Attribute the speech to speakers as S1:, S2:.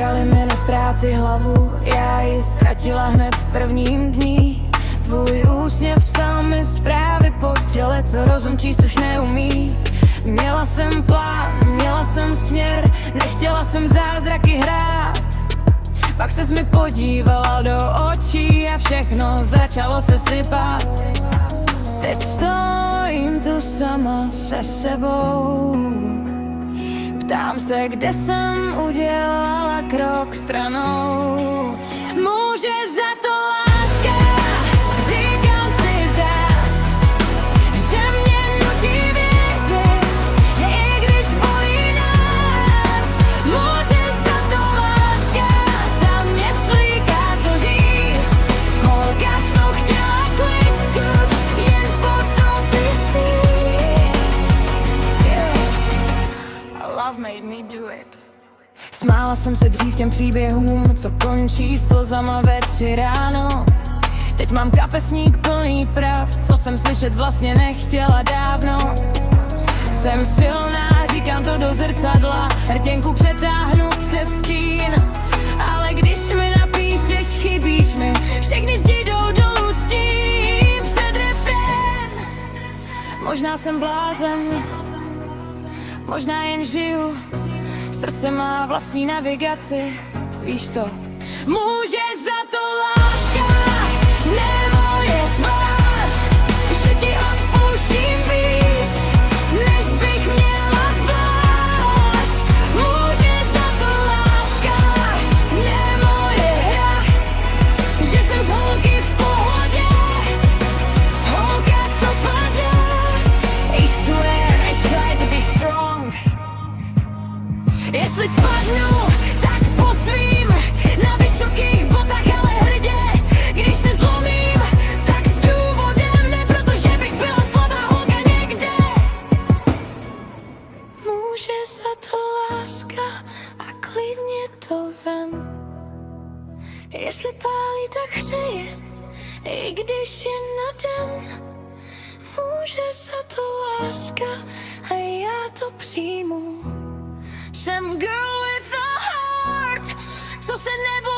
S1: Říkali mi nestráci hlavu, já ji ztratila hned v prvním dní. Tvůj úsměv psal mi zprávy po těle, co rozum číst už neumí. Měla jsem plán, měla jsem směr, nechtěla jsem zázraky hrát. Pak ses mi podívala do očí a všechno začalo se sypat. Teď stojím tu sama se sebou. Ptám se, kde jsem udělala krok stranou. Může za to láska, říkám si zas, že mě nutí věřit, i když bolí nás. Může za to láska, ta mě slíká slzí. Holka, co chtěla klid, skrut, jen potom písní. Love made me do it. Smála jsem se dřív těm příběhům, co končí slzama ve 3 ráno. Teď mám kapesník plný prav, co jsem slyšet vlastně nechtěla dávno. Jsem silná, říkám to do zrcadla, rtěnku přetáhnu přes stín. Ale když mi napíšeš, chybíš mi, všechny zdi jdou dolů s tím před refrén. Možná jsem blázen, možná jen žiju, srdce má vlastní navigaci, víš to. Může za to láska, ne moje tvář, že ti odpouštím víc, než bych měla zvlášť. Může za to láska, ne moje hra, že jsem z holky v pohodě, holka, co padá. I swear I tried to be strong. Jestli spadnu, tak posvím na vysokých botách, ale hrdě. Když se zlomím, tak s důvodem, ne protože bych byla slabá holka někde. Může za to láska a klidně to vem. Jestli pálí, tak hřeje, i když je na den. Může za to láska a já to přijmu. Jsem girl with a heart, co se nebo